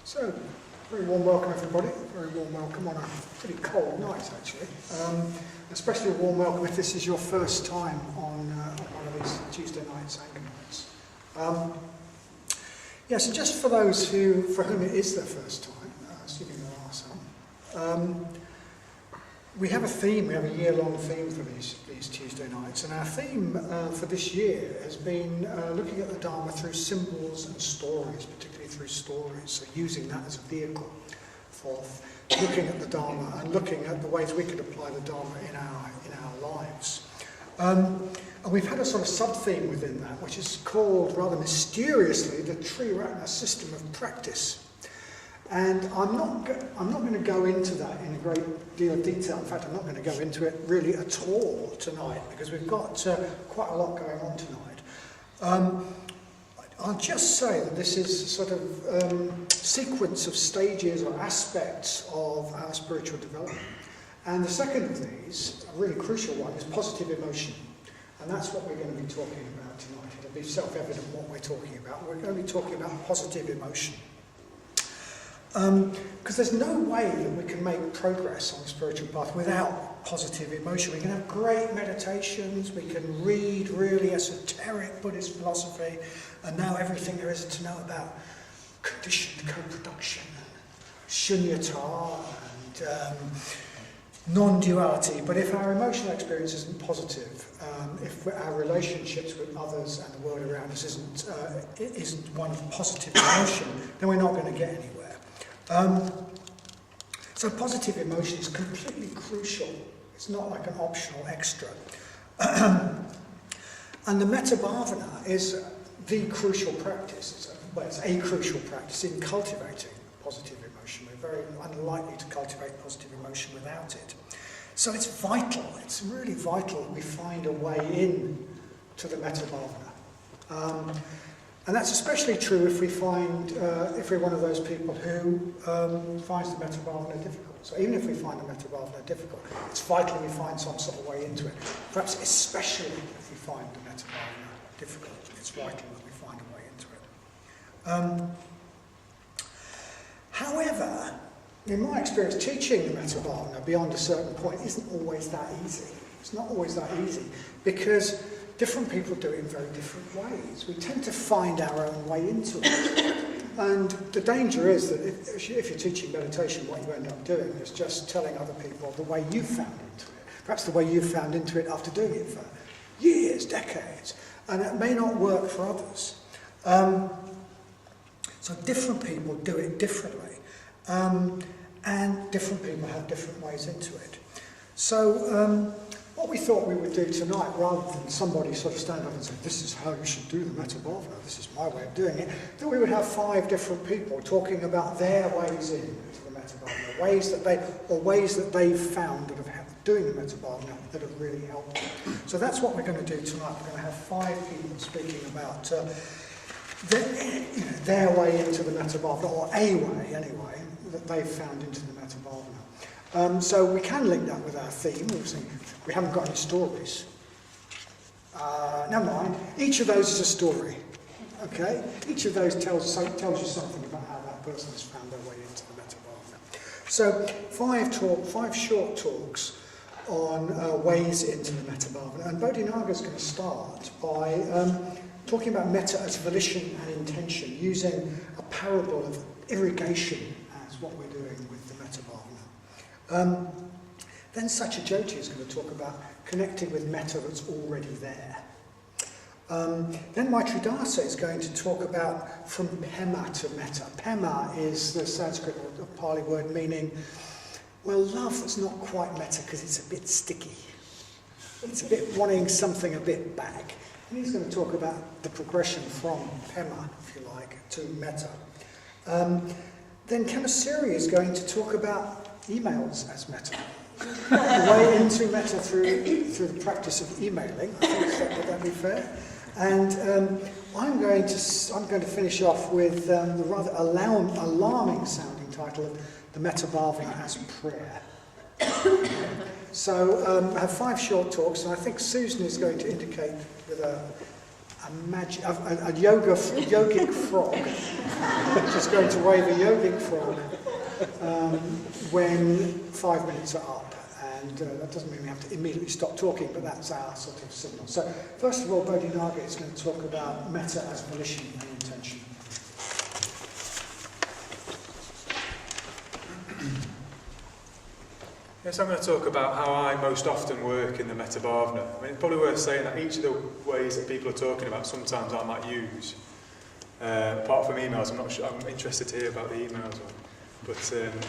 So, very warm welcome everybody, very warm welcome on a pretty cold night actually. Especially a warm welcome if this is your first time on one of these Tuesday night Sangha Nights. So just for those for whom it is their first time, assuming there are some, we have a theme, we have a year-long theme for these Tuesday nights, and our theme for this year has been looking at the Dharma through symbols and stories, particularly through stories, so using that as a vehicle for looking at the Dharma and looking at the ways we could apply the Dharma in our lives. And we've had a sort of sub-theme within that, which is called, rather mysteriously, the Triratna system of practice. And I'm not going to go into that in a great deal of detail. In fact, I'm not going to go into it really at all tonight, because we've got quite a lot going on tonight. I'll just say that this is a sort of sequence of stages or aspects of our spiritual development. And the second of these, a really crucial one, is positive emotion. And that's what we're going to be talking about tonight. It'll be self-evident what we're talking about. We're going to be talking about positive emotion. Because there's no way that we can make progress on the spiritual path without positive emotion. We can have great meditations, we can read really esoteric Buddhist philosophy, and know everything there is to know about conditioned co-production, shunyata, and non-duality. But if our emotional experience isn't positive, if our relationships with others and the world around us isn't one of positive emotion, then we're not going to get anywhere. So positive emotion is completely crucial. It's not like an optional extra. And the Metta Bhavana is the crucial practice. It's a crucial practice in cultivating positive emotion. We're very unlikely to cultivate positive emotion without it. So it's vital, it's really vital that we find a way in to the Metta Bhavana. And that's especially true if if we're one of those people who finds the Metta Bhavana difficult. So even if we find the Metta Bhavana difficult, it's vital we find some sort of way into it. Perhaps especially if we find the Metta Bhavana difficult, it's vital that we find a way into it. However, in my experience, teaching the Metta Bhavana beyond a certain point isn't always that easy. It's not always that easy, because different people do it in very different ways. We tend to find our own way into it. And the danger is that if you're teaching meditation, what you end up doing is just telling other people the way you found into it. Perhaps the way you found into it after doing it for years, decades. And it may not work for others. So different people do it differently. And different people have different ways into it. So what we thought we would do tonight, rather than somebody sort of stand up and say, this is how you should do the Metta Bhavana, this is my way of doing it, that we would have 5 different people talking about their ways into the Metta Bhavana, ways that they've found that have doing the Metta Bhavana that have really helped them. So that's what we're going to do tonight. We're going to have 5 people speaking about their way into the Metta Bhavana, or a way anyway, that they've found into the Metta Bhavana. So we can link that with our theme. We haven't got any stories. Never mind. Each of those is a story. Okay? Each of those tells you something about how that person has found their way into the Metta Bhavana. So 5 short talks on ways into the Metta Bhavana. And Bodhinaga is going to start by talking about metta as volition and intention, using a parable of irrigation as what we're doing with the Metta Bhavana. Then Satyajyoti is going to talk about connecting with metta that's already there. Then Maitridasa is going to talk about from Pema to metta. Pema is the Sanskrit or Pali word meaning, well, love that's not quite metta because it's a bit sticky. It's a bit wanting something a bit back. And he's going to talk about the progression from Pema, if you like, to metta. Then Khemasuri is going to talk about emails as metta. The way into metta through the practice of emailing. I think would that be fair? And I'm going to finish off with the rather alarming sounding title of the Metta Bhavana as prayer. So I have 5 short talks, and I think Susan is going to indicate with imagine a yogic frog, just going to wave a yogic frog when 5 minutes are up. And that doesn't mean we have to immediately stop talking, but that's our sort of signal. So first of all, Bodhinaga is going to talk about metta as volition and intention. Yes, I'm going to talk about how I most often work in the Metta Bhavana. I mean, it's probably worth saying that each of the ways that people are talking about, sometimes I might use. Apart from emails, I'm not sure. I'm interested to hear about the emails. But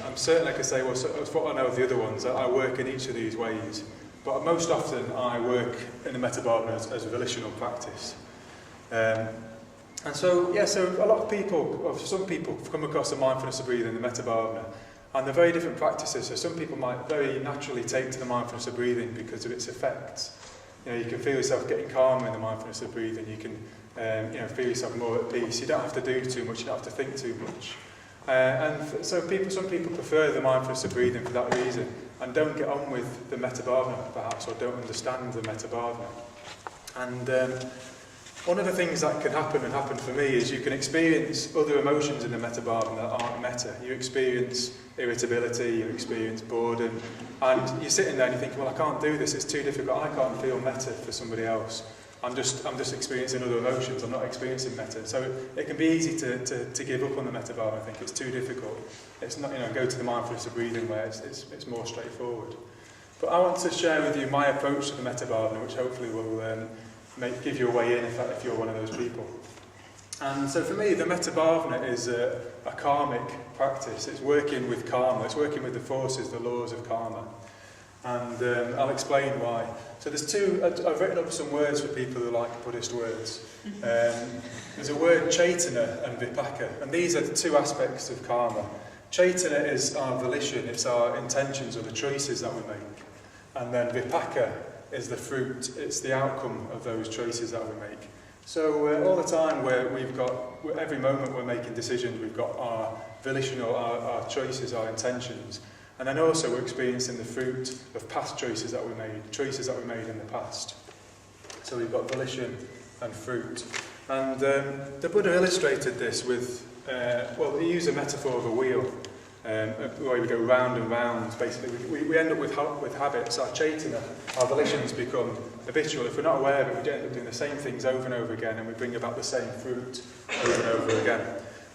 I'm certain I could say, well, so, what I know of the other ones, I work in each of these ways. But most often I work in the Metta Bhavana as a volitional practice. And so, yeah, so a lot of people, or some people, come across the mindfulness of breathing in the Metta Bhavana. And they're very different practices, so some people might very naturally take to the mindfulness of breathing because of its effects. You know, you can feel yourself getting calmer in the mindfulness of breathing, you can feel yourself more at peace, you don't have to do too much, you don't have to think too much. So some people prefer the mindfulness of breathing for that reason, and don't get on with the Metta Bhavana perhaps, or don't understand the Metta Bhavana. And one of the things that can happen, and happened for me, is you can experience other emotions in the Metta Bhavana that aren't metta. You experience irritability, you experience boredom, and you're sitting there and you're thinking, well, I can't do this, it's too difficult, I can't feel metta for somebody else. I'm just experiencing other emotions, I'm not experiencing metta. So it can be easy to give up on the Metta Bhavana. I think it's too difficult. It's not, go to the mindfulness of breathing where it's more straightforward. But I want to share with you my approach to the Metta Bhavana, which hopefully will give you a way in if you're one of those people. And so for me, the Metta Bhavana is a karmic practice. It's working with karma, it's working with the forces, the laws of karma. And I'll explain why. So I've written up some words for people who like Buddhist words. There's a word chaitana and vipaka, and these are the two aspects of karma. Chaitana is our volition, it's our intentions or the choices that we make. And then vipaka is the fruit, it's the outcome of those choices that we make. So all the time every moment we're making decisions, we've got our volition or our choices, our intentions. And then also we're experiencing the fruit of past choices that we made in the past. So we've got volition and fruit. And the Buddha illustrated this with, he used a metaphor of a wheel, where we go round and round. Basically, we end up with habits. Our chaitana, our volitions become habitual. If we're not aware of it, we end up doing the same things over and over again, and we bring about the same fruit over and over again.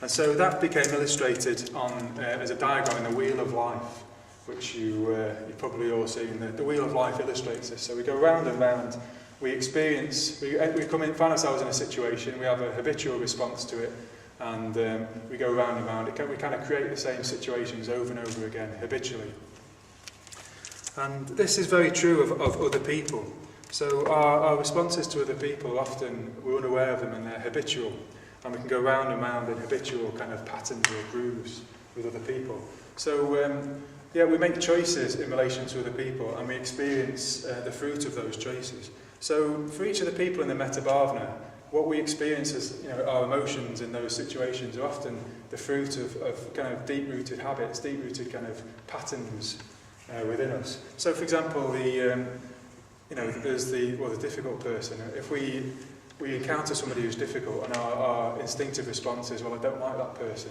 And so that became illustrated as a diagram in the Wheel of Life, which you've probably all seen. The Wheel of Life illustrates this. So we go round and round, we find ourselves in a situation, we have a habitual response to it, and we go round and round. We kind of create the same situations over and over again, habitually. And this is very true of other people. So our responses to other people, often we're unaware of them and they're habitual. And we can go round and round in habitual kind of patterns or grooves with other people. So we make choices in relation to other people, and we experience the fruit of those choices. So for each of the people in the Metta Bhavana, what we experience as our emotions in those situations are often the fruit of kind of deep-rooted habits, deep-rooted kind of patterns within us. So for example, there's the difficult person. If we encounter somebody who's difficult, and our instinctive response is, well, I don't like that person,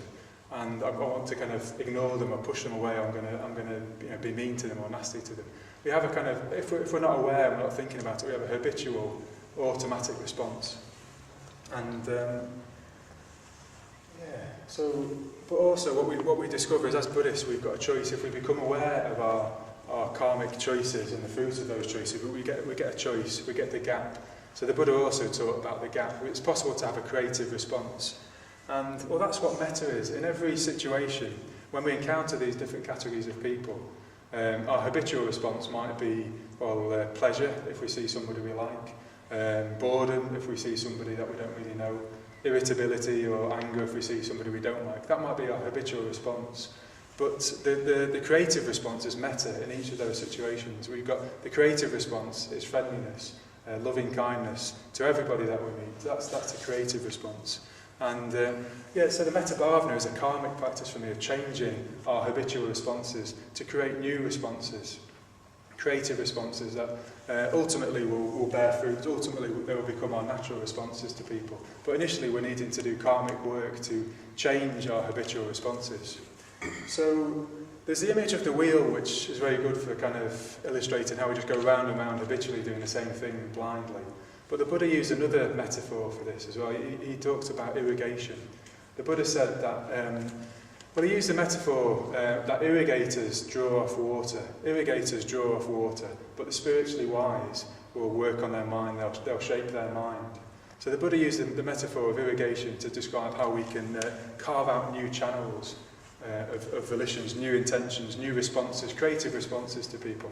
and I want to kind of ignore them or push them away. I'm going to be mean to them or nasty to them. We have a kind of, if we're not aware, we're not thinking about it, we have a habitual, automatic response. And but also what we discover is, as Buddhists, we've got a choice. If we become aware of our karmic choices and the fruits of those choices, we get a choice. We get the gap. So the Buddha also taught about the gap. It's possible to have a creative response. And, that's what metta is. In every situation, when we encounter these different categories of people, our habitual response might be, pleasure, if we see somebody we like, boredom, if we see somebody that we don't really know, irritability or anger, if we see somebody we don't like. That might be our habitual response. But the creative response is metta in each of those situations. We've got the creative response is friendliness, loving kindness to everybody that we meet. That's a creative response. And so the Metta Bhavana is a karmic practice for me of changing our habitual responses to create new responses. creative responses that ultimately will bear fruit. Ultimately, they will become our natural responses to people. But initially, we're needing to do karmic work to change our habitual responses. So there's the image of the wheel, which is very good for kind of illustrating how we just go round and round habitually doing the same thing blindly. But the Buddha used another metaphor for this as well. He talks about irrigation. The Buddha said that, he used the metaphor that irrigators draw off water. Irrigators draw off water, but the spiritually wise will work on their mind, they'll shape their mind. So the Buddha used the metaphor of irrigation to describe how we can carve out new channels of volitions, new intentions, new responses, creative responses to people.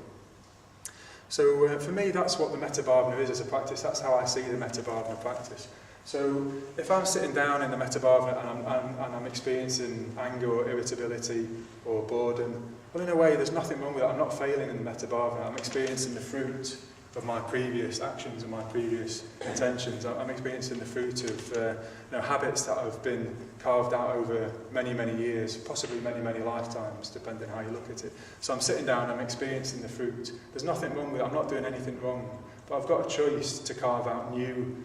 So for me, that's what the Metta Bhavana is as a practice. That's how I see the Metta Bhavana practice. So if I'm sitting down in the Metta Bhavana and I'm experiencing anger or irritability or boredom, well, in a way, there's nothing wrong with that. I'm not failing in the Metta Bhavana. I'm experiencing the fruit of my previous actions and my previous intentions. I'm experiencing the fruit of habits that have been carved out over many, many years, possibly many, many lifetimes, depending how you look at it. So I'm sitting down, I'm experiencing the fruit. There's nothing wrong with it. I'm not doing anything wrong. But I've got a choice to carve out new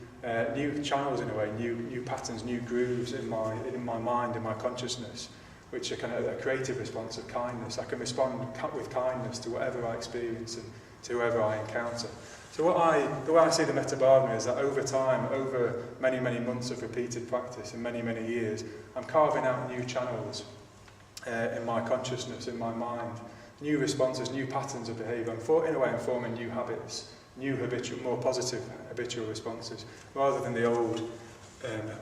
channels in a way, new patterns, new grooves in my mind, in my consciousness, which are kind of a creative response of kindness. I can respond with kindness to whatever I experience and to whoever I encounter. So the way I see the Metta Bhavana is that over time, over many, many months of repeated practice and many, many years, I'm carving out new channels in my consciousness, in my mind, new responses, new patterns of behaviour. In a way, I'm forming new habits, new habitual, more positive habitual responses, rather than the old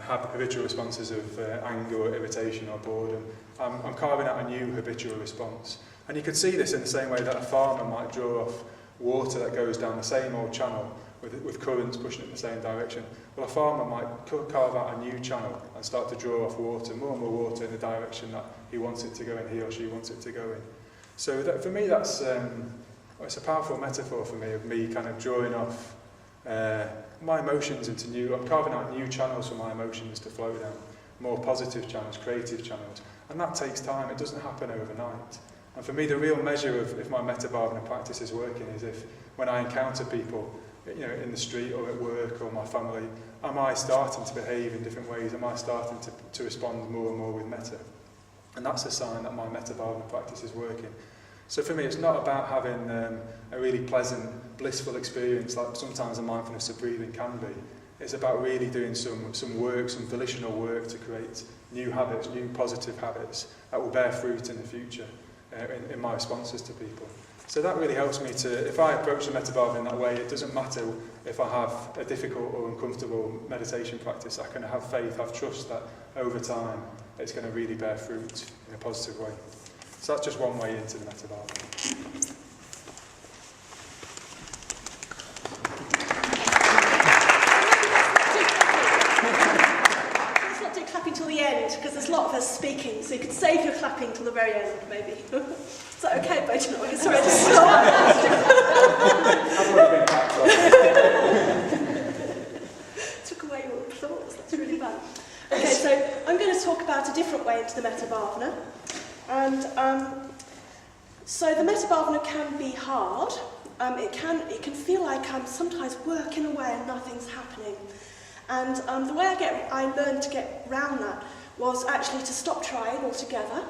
habitual responses of anger or irritation or boredom. I'm carving out a new habitual response. And you could see this in the same way that a farmer might draw off water that goes down the same old channel with currents pushing in the same direction. Well, a farmer might carve out a new channel and start to draw off water, more and more water in the direction that he wants it to go in, he or she wants it to go in. So that, for me, that's it's a powerful metaphor for me, of me kind of drawing off my emotions into I'm carving out new channels for my emotions to flow down, more positive channels, creative channels. And that takes time, it doesn't happen overnight. And for me, the real measure of if my Metta Bhavana practice is working is if, when I encounter people, in the street or at work or my family, am I starting to behave in different ways? Am I starting to respond more and more with metta? And that's a sign that my Metta Bhavana practice is working. So for me, it's not about having a really pleasant, blissful experience like sometimes the mindfulness of breathing can be. It's about really doing some work, some volitional work to create new habits, new positive habits that will bear fruit in the future. In my responses to people. So that really helps me if I approach the Metta Bhavana in that way, it doesn't matter if I have a difficult or uncomfortable meditation practice, I can have faith, have trust that over time it's going to really bear fruit in a positive way. So that's just one way into the Metta Bhavana. Because there's a lot of us speaking, so you could save your clapping till the very end, maybe. Is that okay, Bodhinaga? It's already stopped. Took away your applause, that's really bad. Okay, so I'm going to talk about a different way into the Metta Bhavana. And so the Metta Bhavana can be hard. It can feel like I'm sometimes working away and nothing's happening. And the way I learned to get round that was actually to stop trying altogether,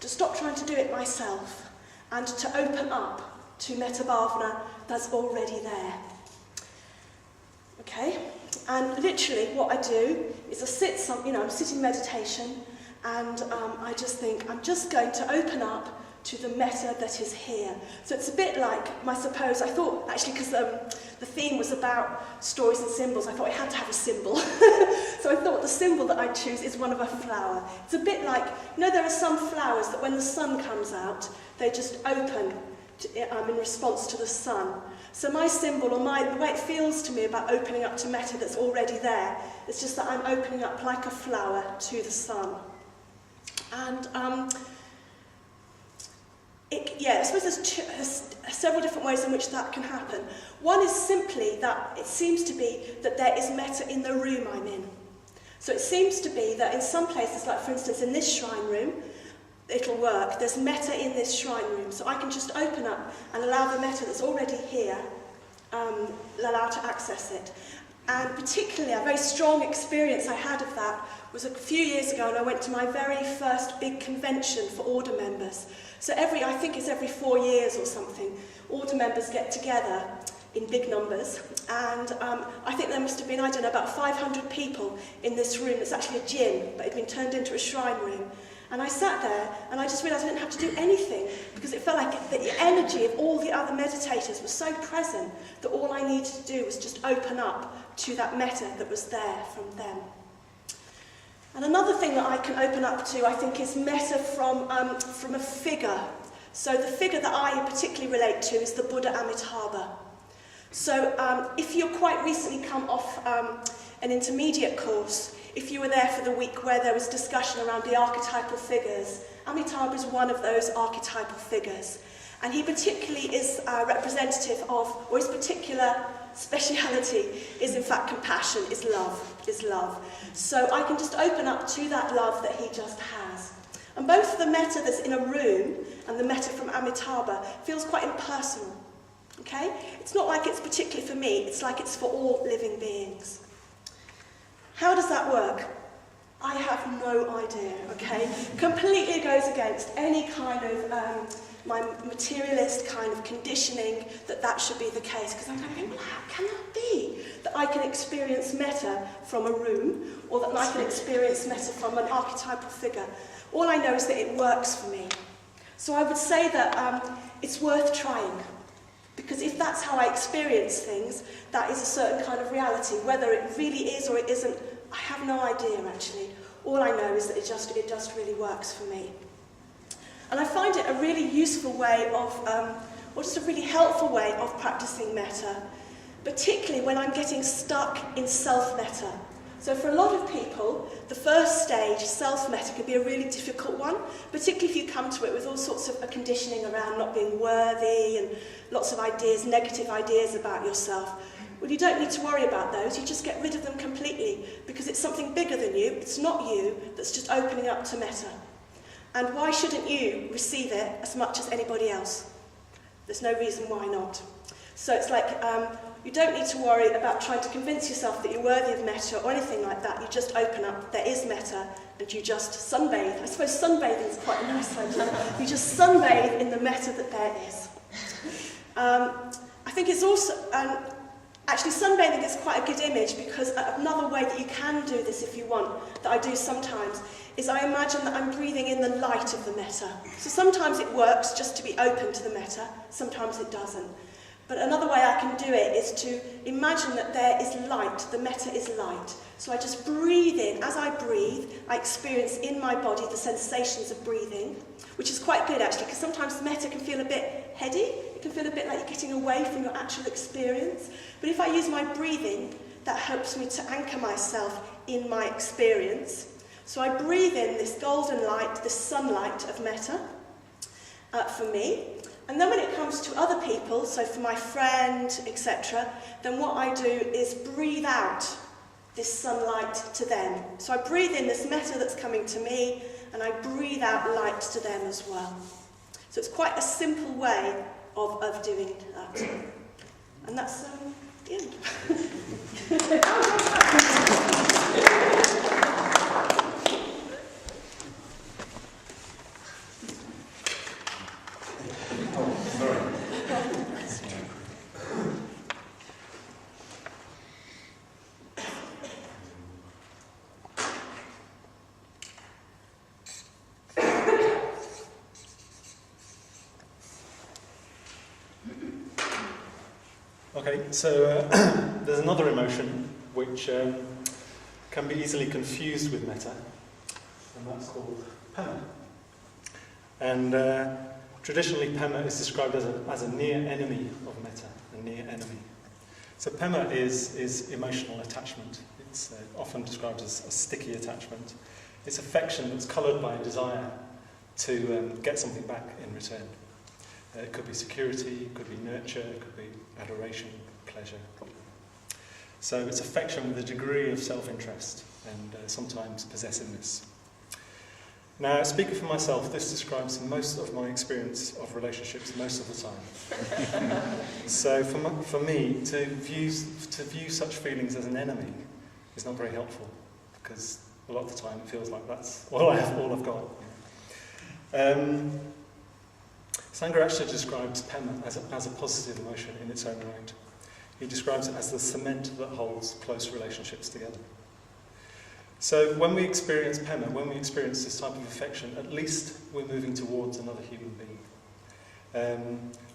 to stop trying to do it myself, and to open up to Metta Bhavana that's already there. Okay? And literally what I do is I'm sitting meditation, and I just think, I'm just going to open up to the metta that is here. So it's a bit like, I thought, actually, because the theme was about stories and symbols, I thought I had to have a symbol. So I thought the symbol that I choose is one of a flower. It's a bit like, there are some flowers that when the sun comes out, they just open in response to the sun. So my symbol, or the way it feels to me about opening up to metta that's already there, it's just that I'm opening up like a flower to the sun. And I suppose there's several different ways in which that can happen. One is simply that it seems to be that there is metta in the room I'm in. So it seems to be that in some places, like for instance in this shrine room, it'll work. There's metta in this shrine room, so I can just open up and allow the metta that's already here, allow to access it. And particularly, a very strong experience I had of that was a few years ago, and I went to my very first big convention for order members. So I think it's every 4 years or something, order members get together in big numbers, and I think there must have been, I don't know, about 500 people in this room. It's actually a gym, but it had been turned into a shrine room. And I sat there, and I just realised I didn't have to do anything, because it felt like the energy of all the other meditators was so present that all I needed to do was just open up to that metta that was there from them. And another thing that I can open up to, I think, is metta from a figure. So the figure that I particularly relate to is the Buddha Amitabha. So if you're quite recently come off an intermediate course, if you were there for the week where there was discussion around the archetypal figures, Amitabha is one of those archetypal figures. And he particularly is representative of, or his particular speciality is in fact compassion, is love. So I can just open up to that love that he just has. And both the metta that's in a room and the metta from Amitabha feels quite impersonal. Okay? It's not like it's particularly for me, it's like it's for all living beings. How does that work? I have no idea, okay? Completely goes against any kind of my materialist kind of conditioning that should be the case, because I'm thinking, well, how can that be that I can experience metta from a room, or that I can experience metta from an archetypal figure? All I know is that it works for me. So I would say that it's worth trying. Because if that's how I experience things, that is a certain kind of reality. Whether it really is or it isn't, I have no idea actually. All I know is that it just really works for me. And I find it a really useful way of, or just a really helpful way of practicing metta, particularly when I'm getting stuck in self-metta. So for a lot of people, the first stage, self-metta, can be a really difficult one, particularly if you come to it with all sorts of conditioning around not being worthy and lots of ideas, negative ideas about yourself. Well, you don't need to worry about those, you just get rid of them completely, because it's something bigger than you, it's not you, that's just opening up to metta. And why shouldn't you receive it as much as anybody else? There's no reason why not. So it's like, you don't need to worry about trying to convince yourself that you're worthy of metta or anything like that. You just open up, there is metta, and you just sunbathe. I suppose sunbathing is quite a nice idea. You just sunbathe in the metta that there is. I think it's also, actually sunbathing is quite a good image, because another way that you can do this if you want, that I do sometimes, is I imagine that I'm breathing in the light of the metta. So sometimes it works just to be open to the metta, sometimes it doesn't. But another way I can do it is to imagine that there is light, the metta is light. So I just breathe in. As I breathe, I experience in my body the sensations of breathing, which is quite good actually, because sometimes metta can feel a bit heady. It can feel a bit like you're getting away from your actual experience. But if I use my breathing, that helps me to anchor myself in my experience. So I breathe in this golden light, this sunlight of metta for me. And then when it comes to other people, so for my friend, etc., then what I do is breathe out this sunlight to them. So I breathe in this metta that's coming to me, and I breathe out light to them as well. So it's quite a simple way of doing that. And that's the end. Okay, so there's another emotion which can be easily confused with metta, and that's called pema. And traditionally, pema is described as a near enemy of metta, a near enemy. So pema is emotional attachment. It's often described as a sticky attachment. It's affection that's coloured by a desire to get something back in return. It could be security, it could be nurture, it could be adoration, pleasure. So it's affection with a degree of self-interest and sometimes possessiveness. Now, speaking for myself, this describes most of my experience of relationships most of the time. So for me, to view such feelings as an enemy is not very helpful, because a lot of the time it feels like that's all I've got. Sangha actually describes Pema as a positive emotion in its own right. He describes it as the cement that holds close relationships together. So when we experience Pema, when we experience this type of affection, at least we're moving towards another human being.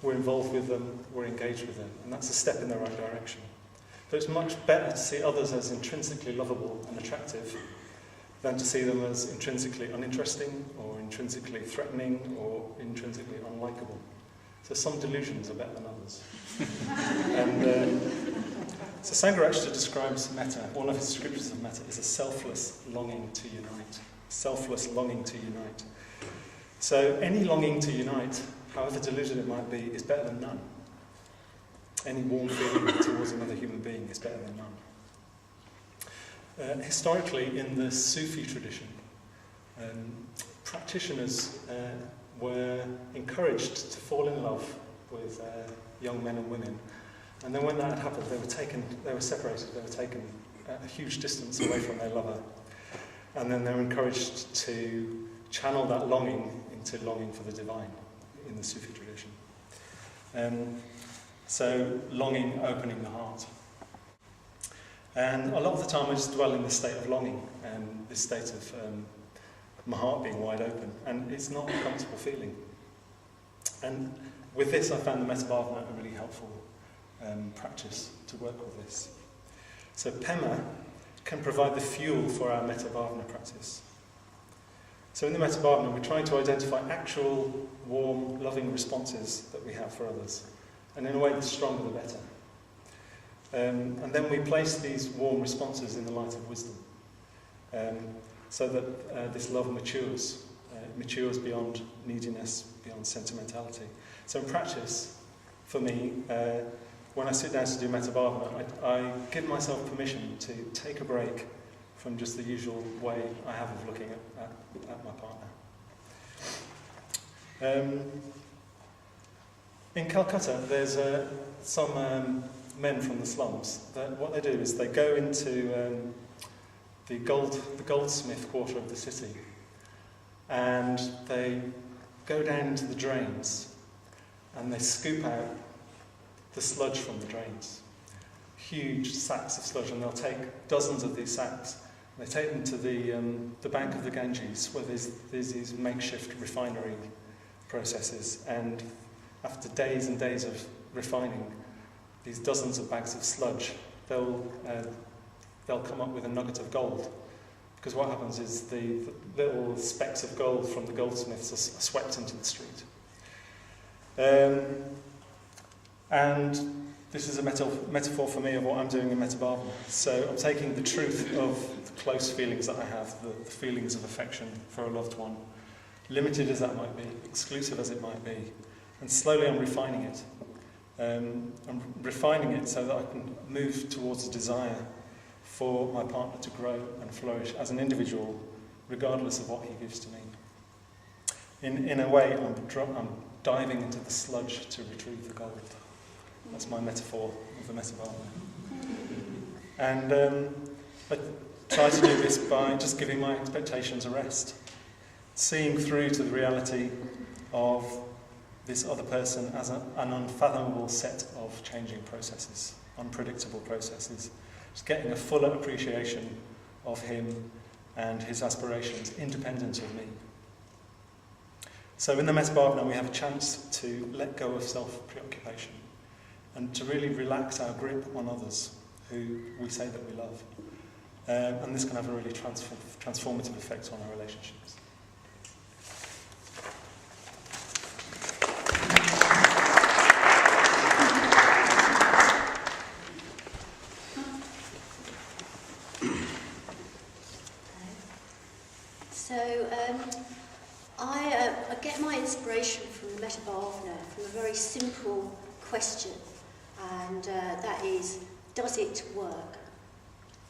We're involved with them, we're engaged with them, and that's a step in the right direction. But it's much better to see others as intrinsically lovable and attractive than to see them as intrinsically uninteresting or intrinsically threatening or intrinsically unlikable. So some delusions are better than others. So Sangha actually describes Metta, one of his descriptions of Metta is a selfless longing to unite. Selfless longing to unite. So any longing to unite, however deluded it might be, is better than none. Any warm feeling towards another human being is better than none. Historically, in the Sufi tradition, practitioners were encouraged to fall in love with young men and women. And then when that had happened, they were separated, they were taken a huge distance away from their lover. And then they were encouraged to channel that longing into longing for the divine in the Sufi tradition. So longing opening the heart. And a lot of the time I just dwell in this state of longing, and this state of my heart being wide open. And it's not a comfortable feeling. And with this I found the Metta Bhavana a really helpful practice to work with this. So Pema can provide the fuel for our Metta Bhavana practice. So in the Metta Bhavana, we're trying to identify actual, warm, loving responses that we have for others. And in a way, the stronger the better. And then we place these warm responses in the light of wisdom. So that this love matures. Matures beyond neediness, beyond sentimentality. So in practice, for me, when I sit down to do Metta Bhavana, I give myself permission to take a break from just the usual way I have of looking at my partner. In Calcutta, there's some men from the slums that what they do is they go into the goldsmith quarter of the city, and they go down into the drains and they scoop out the sludge from the drains. Huge sacks of sludge, and they'll take dozens of these sacks. They take them to the bank of the Ganges, where there's these makeshift refinery processes, and after days and days of refining these dozens of bags of sludge, they'll come up with a nugget of gold. Because what happens is the little specks of gold from the goldsmiths are swept into the street. And this is a metaphor for me of what I'm doing in Metta Bhavana. So I'm taking the truth of the close feelings that I have, the feelings of affection for a loved one, limited as that might be, exclusive as it might be, and slowly I'm refining it. I'm refining it so that I can move towards a desire for my partner to grow and flourish as an individual, regardless of what he gives to me. In a way, I'm diving into the sludge to retrieve the gold. That's my metaphor of the Metta Bhavana. And I try to do this by just giving my expectations a rest, seeing through to the reality of this other person as an unfathomable set of changing processes, unpredictable processes, just getting a fuller appreciation of him and his aspirations, independent of me. So in the Metta Bhavana, we have a chance to let go of self-preoccupation and to really relax our grip on others who we say that we love. And this can have a really transformative effect on our relationships. So I get my inspiration from the Metta Bhavana from a very simple question, and that is, does it work?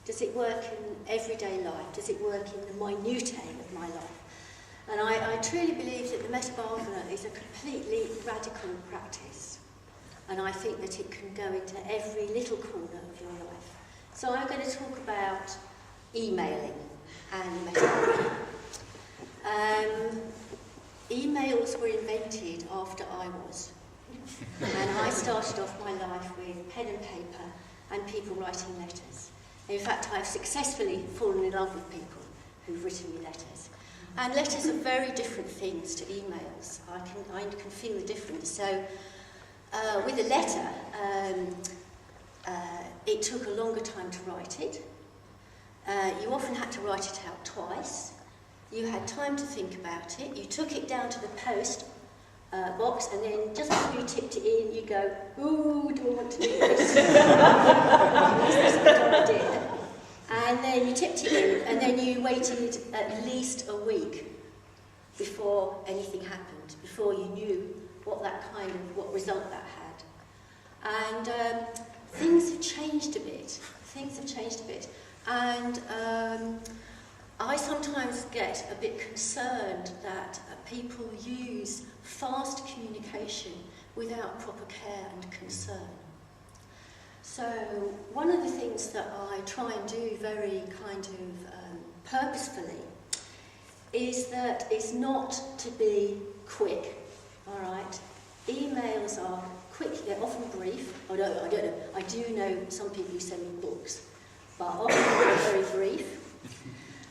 Does it work in everyday life? Does it work in the minutiae of my life? And I truly believe that the Metta Bhavana is a completely radical practice. And I think that it can go into every little corner of your life. So I'm going to talk about emailing and Metta Bhavana. Emails were invented after I was. And I started off my life with pen and paper and people writing letters. In fact, I've successfully fallen in love with people who've written me letters. And letters are very different things to emails. I can feel the difference. So with a letter, it took a longer time to write it. You often had to write it out twice. You had time to think about it. You took it down to the post box, and then just before you tipped it in, you go, ooh, do I want to do this? Is this a good idea? And then you tipped it in, and then you waited at least a week before anything happened, before you knew what result that had. And things have changed a bit. And I sometimes get a bit concerned that people use fast communication without proper care and concern. So one of the things that I try and do very kind of purposefully is not to be quick, all right? Emails are quick, they're often brief. I don't know, I do know some people who send me books, but often they're very brief.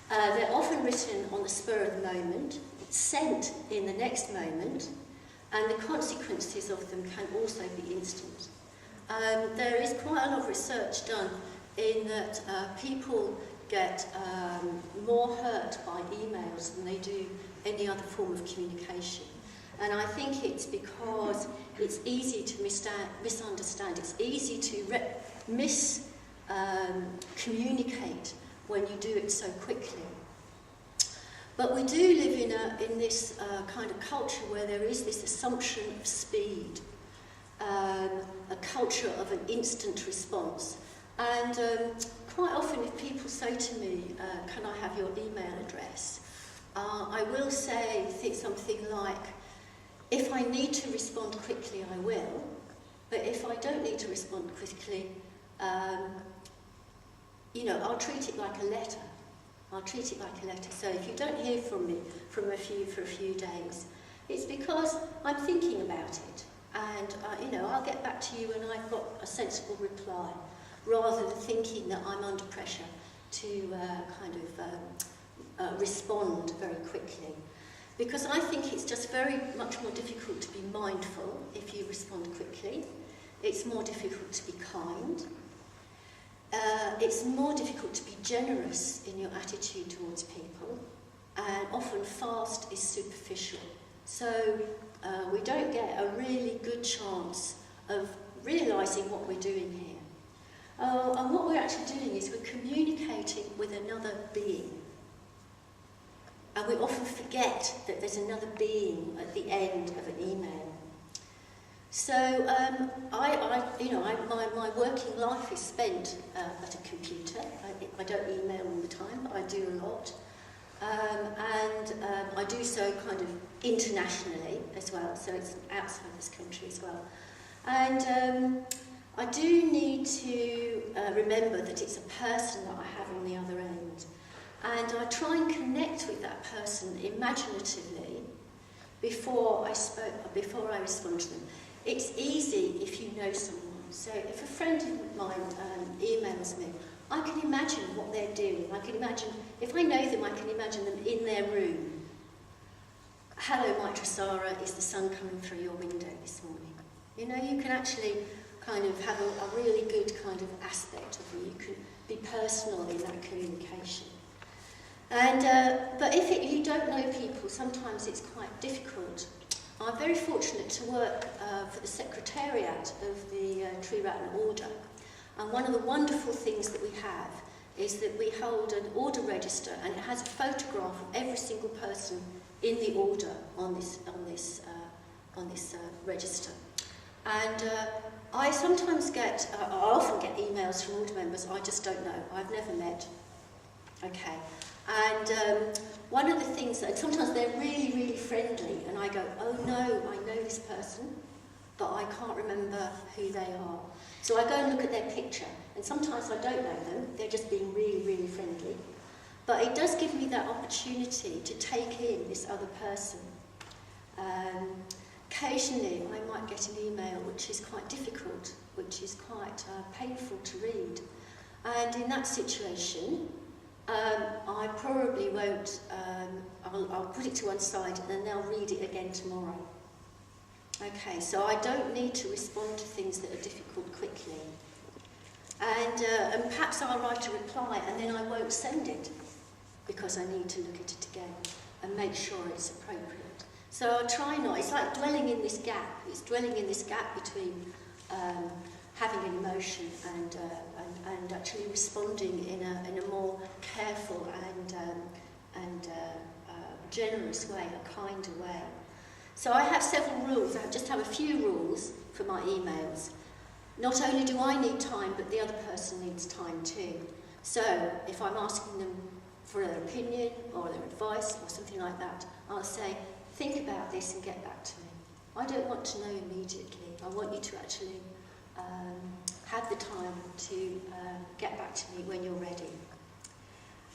They're often written on the spur of the moment, sent in the next moment, and the consequences of them can also be instant. There is quite a lot of research done in that people get more hurt by emails than they do any other form of communication. And I think it's because it's easy to misunderstand. It's easy to communicate when you do it so quickly. But we do live in this kind of culture where there is this assumption of speed, a culture of an instant response. And quite often if people say to me, can I have your email address? I will say something like, if I need to respond quickly, I will. But if I don't need to respond quickly, I'll treat it like a letter. So if you don't hear from me for a few days, it's because I'm thinking about it. And, I'll get back to you when I've got a sensible reply, rather than thinking that I'm under pressure to respond very quickly. Because I think it's just very much more difficult to be mindful if you respond quickly. It's more difficult to be kind. It's more difficult to be generous in your attitude towards people. And often fast is superficial. So we don't get a really good chance of realising what we're doing here. And what we're actually doing is we're communicating with another being. And we often forget that there's another being at the end of an email. So my working life is spent at a computer. I don't email all the time, but I do a lot. And I do so kind of internationally as well, so it's outside this country as well. And I do need to remember that it's a person that I have on the other end. And I try and connect with that person imaginatively before I respond to them. It's easy if you know someone. So if a friend of mine emails me, I can imagine what they're doing. I can imagine, if I know them, I can imagine them in their room. Hello, Maitridasa, is the sun coming through your window this morning? You can actually kind of have a really good kind of aspect of them. You can be personal in that communication. And but if you don't know people, sometimes it's quite difficult. I'm very fortunate to work for the Secretariat of the Tree Rattan Order. And one of the wonderful things that we have is that we hold an order register, and it has a photograph of every single person in the order on this register. And I often get emails from order members I just don't know, I've never met. Okay. And one of the things that sometimes they're really, really friendly, and I go, oh no, I know this person, but I can't remember who they are. So I go and look at their picture, and sometimes I don't know them, they're just being really, really friendly. But it does give me that opportunity to take in this other person. Occasionally I might get an email which is quite difficult, which is quite painful to read. And in that situation, I probably won't, I'll put it to one side and then I'll read it again tomorrow. Okay, so I don't need to respond to things that are difficult quickly. And perhaps I'll write a reply and then I won't send it because I need to look at it again and make sure it's appropriate. So I'll try not, it's like dwelling in this gap. It's dwelling in this gap between having an emotion and actually responding in a more careful and generous way, a kinder way. So I have several rules. I just have a few rules for my emails. Not only do I need time, but the other person needs time too. So if I'm asking them for their opinion or their advice or something like that, I'll say, think about this and get back to me. I don't want to know immediately. I want you to actually have the time to get back to me when you're ready.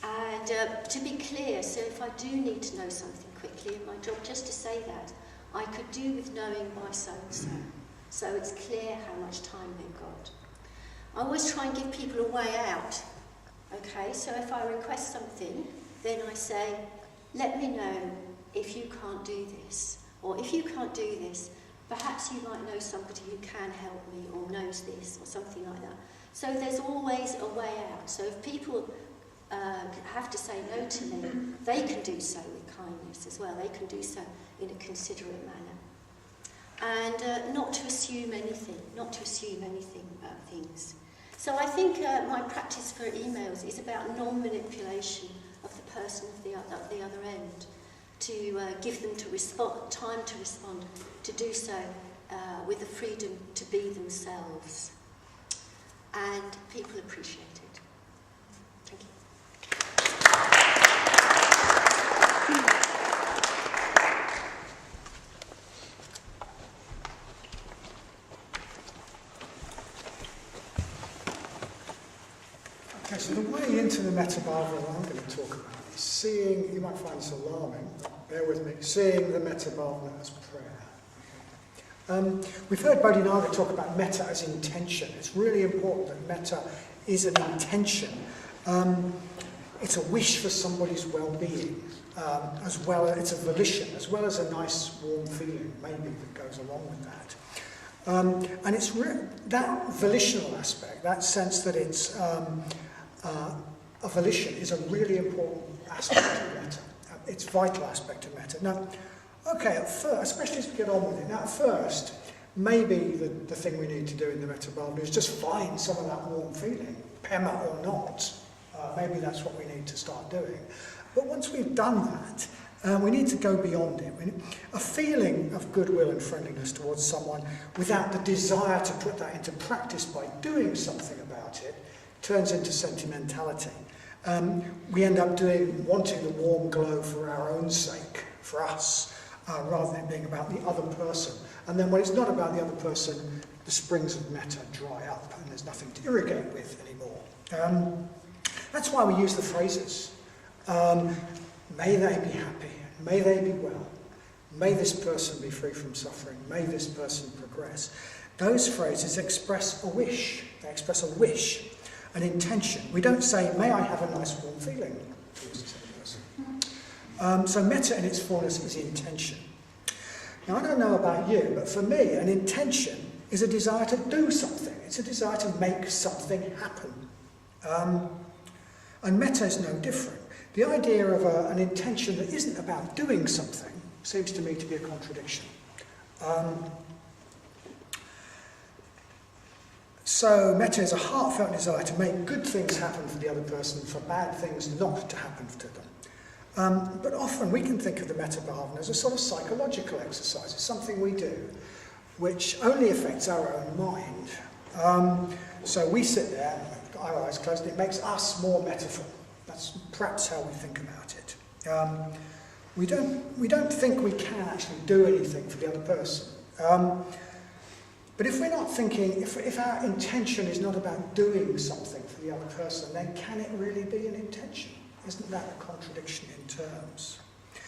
And to be clear, so if I do need to know something quickly in my job, just to say that, I could do with knowing by so-and-so. So it's clear how much time they've got. I always try and give people a way out. Okay, so if I request something, then I say, let me know if you can't do this. Or if you can't do this, perhaps you might know somebody who can help me or knows this or something like that. So there's always a way out. So if people have to say no to me, they can do so with kindness as well. They can do so in a considerate manner. And not to assume anything about things. So I think my practice for emails is about non-manipulation of the person at the other end, to give them time to respond, to do so with the freedom to be themselves. And people appreciate it. Thank you. Okay, so the way into the Metta Bhavana I'm going to talk about is seeing, you might find this alarming, bear with me, seeing the Metta Bhavana as prayer. We've heard Bodhinaga talk about metta as intention. It's really important that metta is an intention. It's a wish for somebody's well-being, as well as it's a volition, as well as a nice warm feeling, maybe, that goes along with that. And it's that volitional aspect, that sense that it's a volition, is a really important aspect of metta. It's a vital aspect of metta. Now, okay, at first, especially as we get on with it, now at first, maybe the thing we need to do in the Metta Bhavana is just find some of that warm feeling, pema or not. Maybe that's what we need to start doing. But once we've done that, we need to go beyond it. A feeling of goodwill and friendliness towards someone without the desire to put that into practice by doing something about it turns into sentimentality. We end up wanting the warm glow for our own sake, for us, rather than being about the other person. And then when it's not about the other person, the springs of metta dry up and there's nothing to irrigate with anymore. That's why we use the phrases. May they be happy, may they be well, may this person be free from suffering, may this person progress. Those phrases express a wish. They express a wish, an intention. We don't say, may I have a nice warm feeling towards this other person. So metta in its fullness is intention. Now I don't know about you, but for me an intention is a desire to do something. It's a desire to make something happen. And metta is no different. The idea of an intention that isn't about doing something seems to me to be a contradiction. So metta is a heartfelt desire to make good things happen for the other person, for bad things not to happen to them. But often we can think of the Metta Bhavana as a sort of psychological exercise. It's something we do which only affects our own mind. So we sit there, got our eyes closed, and it makes us more mettaful. That's perhaps how we think about it. We don't think we can actually do anything for the other person. But if we're not thinking, if our intention is not about doing something for the other person, then can it really be an intention? Isn't that a contradiction in terms?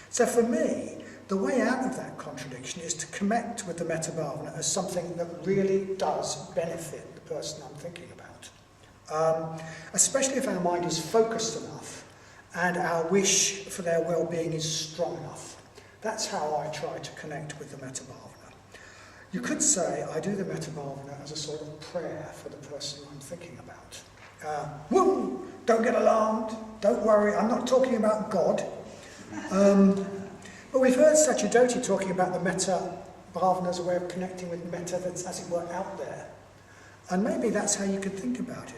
So for me, the way out of that contradiction is to connect with the Metta Bhavana as something that really does benefit the person I'm thinking about. Especially if our mind is focused enough and our wish for their well-being is strong enough. That's how I try to connect with the Metta Bhavana. You could say I do the Metta Bhavana as a sort of prayer for the person I'm thinking about. Woo! Don't get alarmed, don't worry, I'm not talking about God. But we've heard Satyajyoti talking about the Metta Bhavana as a way of connecting with Metta that's, as it were, out there. And maybe that's how you could think about it.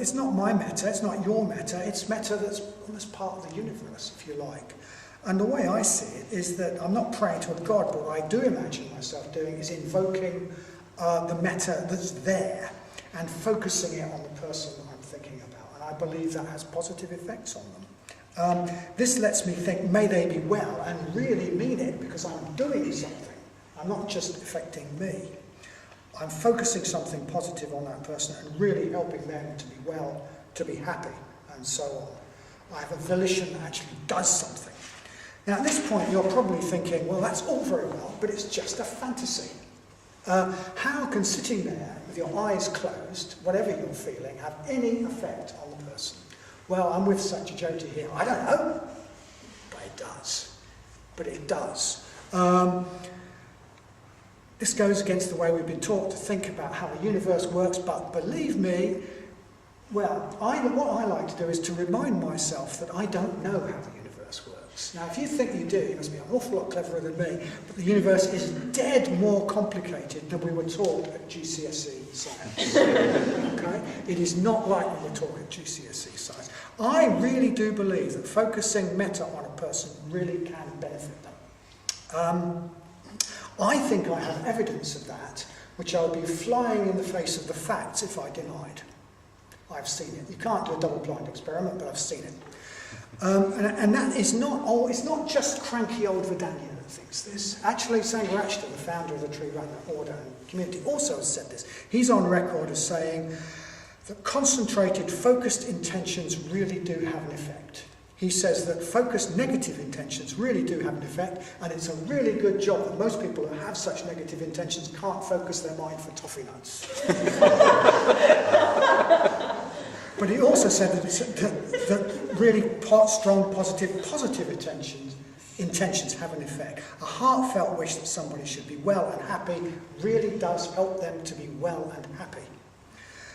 It's not my Metta, it's not your Metta, it's Metta that's almost part of the universe, if you like. And the way I see it is that I'm not praying to a God, but what I do imagine myself doing is invoking the Metta that's there and focusing it on the person that I'm thinking about. And I believe that has positive effects on them. This lets me think, may they be well, and really mean it because I'm doing something. I'm not just affecting me. I'm focusing something positive on that person and really helping them to be well, to be happy, and so on. I have a volition that actually does something. Now at this point you're probably thinking, well that's all very well, but it's just a fantasy. How can sitting there with your eyes closed, whatever you're feeling, have any effect on the person? Well, I'm with Satyajyoti here. I don't know, but it does. But it does. This goes against the way we've been taught to think about how the universe works, but believe me, well, what I like to do is to remind myself that I don't know how the universe works. Now, if you think you do, you must be an awful lot cleverer than me, but the universe is dead more complicated than we were taught at GCSE science. Okay? It is not like we were taught at GCSE science. I really do believe that focusing metta on a person really can benefit them. I think I have evidence of that, which I would be flying in the face of the facts if I denied. I've seen it. You can't do a double-blind experiment, but I've seen it. And that is not, it's not just cranky old Vadanya that thinks this. Actually, Sangha Night, the founder of the Tree Runner Order and community, also has said this. He's on record as saying that concentrated, focused intentions really do have an effect. He says that focused negative intentions really do have an effect, and it's a really good job that most people who have such negative intentions can't focus their mind for toffee nuts. But he also said that really strong, positive intentions have an effect. A heartfelt wish that somebody should be well and happy really does help them to be well and happy.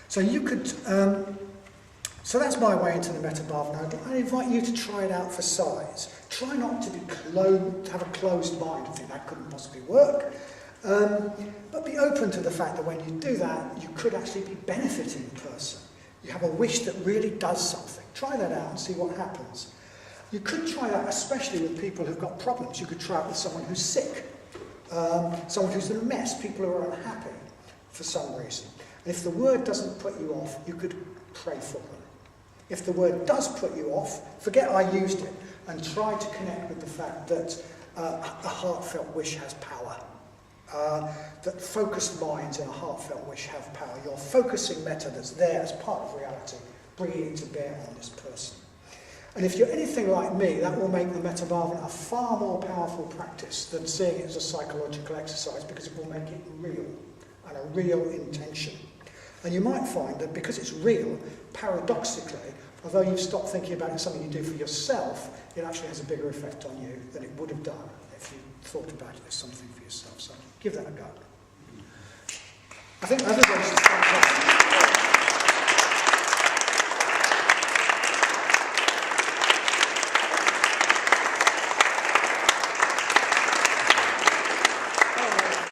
So you could... So that's my way into the Metta Bhavana. I invite you to try it out for size. Try not to have a closed mind and think that couldn't possibly work. But be open to the fact that when you do that, you could actually be benefiting the person. You have a wish that really does something. Try that out and see what happens. You could try that especially with people who've got problems. You could try it with someone who's sick, someone who's in a mess, people who are unhappy for some reason. And if the word doesn't put you off, you could pray for them. If the word does put you off, forget I used it and try to connect with the fact that a heartfelt wish has power. That focused minds and a heartfelt wish have power. You're focusing metta that's there as part of reality, bringing it to bear on this person. And if you're anything like me, that will make the Metta Bhavana a far more powerful practice than seeing it as a psychological exercise, because it will make it real, and a real intention. And you might find that because it's real, paradoxically, although you've stopped thinking about it as something you do for yourself, it actually has a bigger effect on you than it would have done if you thought about it as something for yourself. So give that a go. I think everybody should start.